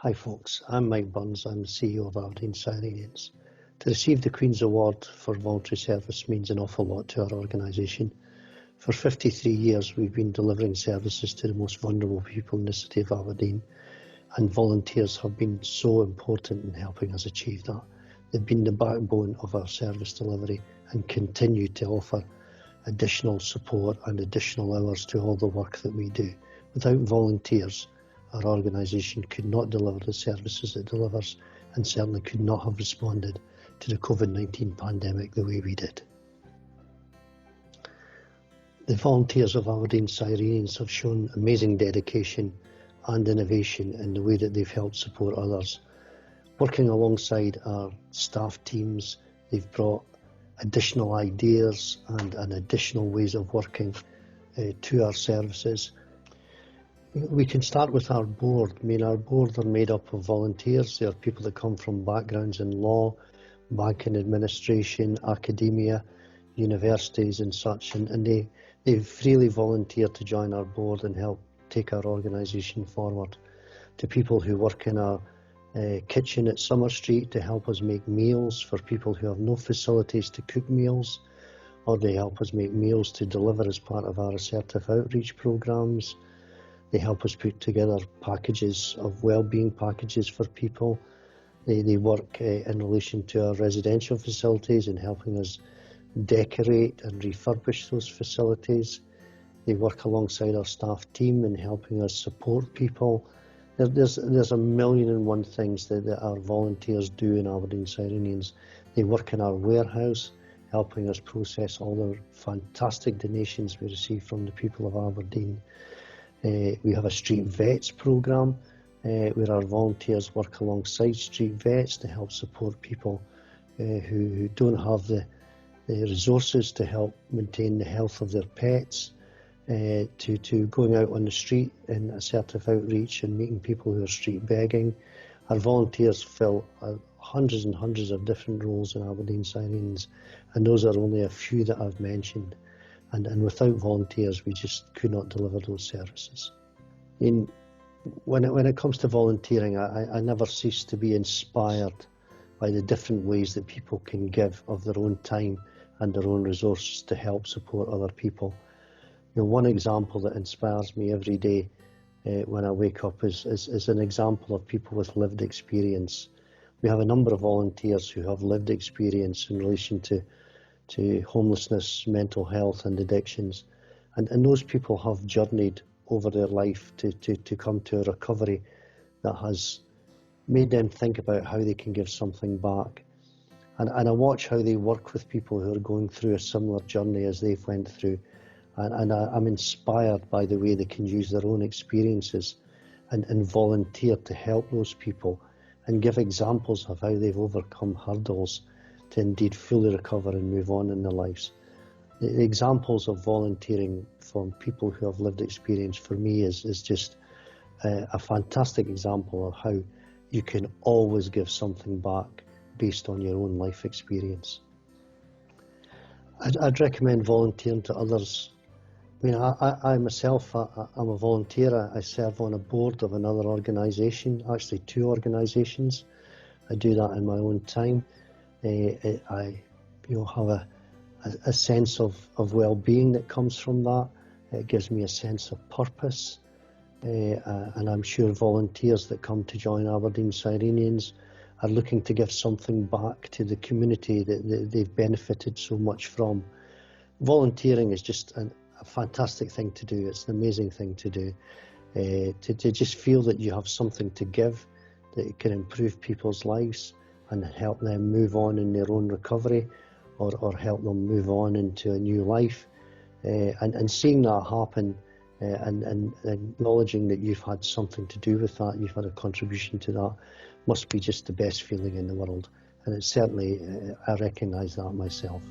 Hi folks, I'm Mike Burns, I'm the CEO of Aberdeen Cyrenians. To receive the Queen's Award for Voluntary Service means an awful lot to our organisation. For 53 years we've been delivering services to the most vulnerable people in the city of Aberdeen, and volunteers have been so important in helping us achieve that. They've been the backbone of our service delivery and continue to offer additional support and additional hours to all the work that we do. Without volunteers, our organisation could not deliver the services it delivers and certainly could not have responded to the COVID-19 pandemic the way we did. The volunteers of Aberdeen Cyrenians have shown amazing dedication and innovation in the way that they've helped support others. Working alongside our staff teams, they've brought additional ideas and additional ways of working to our services. We can start with our board. Our board are made up of volunteers. They are people that come from backgrounds in law, banking administration, academia, universities and such, and they've freely volunteered to join our board and help take our organisation forward. To people who work in our kitchen at Summer Street to help us make meals for people who have no facilities to cook meals, or they help us make meals to deliver as part of our assertive outreach programmes. They help us put together packages of wellbeing packages for people. They work in relation to our residential facilities and helping us decorate and refurbish those facilities. They work alongside our staff team in helping us support people. There's a million and one things that our volunteers do in Aberdeen Cyrenians. They work in our warehouse, helping us process all the fantastic donations we receive from the people of Aberdeen. We have a street vets programme where our volunteers work alongside street vets to help support people who don't have the resources to help maintain the health of their pets, to going out on the street in assertive outreach and meeting people who are street begging. Our volunteers fill hundreds and hundreds of different roles in Aberdeen Cyrenians, and those are only a few that I've mentioned. And without volunteers, we just could not deliver those services. When it comes to volunteering, I never cease to be inspired by the different ways that people can give of their own time and their own resources to help support other people. One example that inspires me every day when I wake up is an example of people with lived experience. We have a number of volunteers who have lived experience in relation to homelessness, mental health and addictions, and those people have journeyed over their life to come to a recovery that has made them think about how they can give something back. And I watch how they work with people who are going through a similar journey as they've went through, and I'm inspired by the way they can use their own experiences and volunteer to help those people and give examples of how they've overcome hurdles to indeed fully recover and move on in their lives. The examples of volunteering from people who have lived experience for me is just a fantastic example of how you can always give something back based on your own life experience. I'd recommend volunteering to others. I myself, I'm a volunteer. I serve on a board of another organisation, actually 2 organisations. I do that in my own time. I have a sense of well-being that comes from that. It gives me a sense of purpose, and I'm sure volunteers that come to join Aberdeen Cyrenians are looking to give something back to the community that they've benefited so much from. Volunteering is just a fantastic thing to do. It's an amazing thing to do, to just feel that you have something to give that can improve people's lives and help them move on in their own recovery, or help them move on into a new life. And seeing that happen and acknowledging that you've had something to do with that, you've had a contribution to that, must be just the best feeling in the world. And it's certainly, I recognise that myself.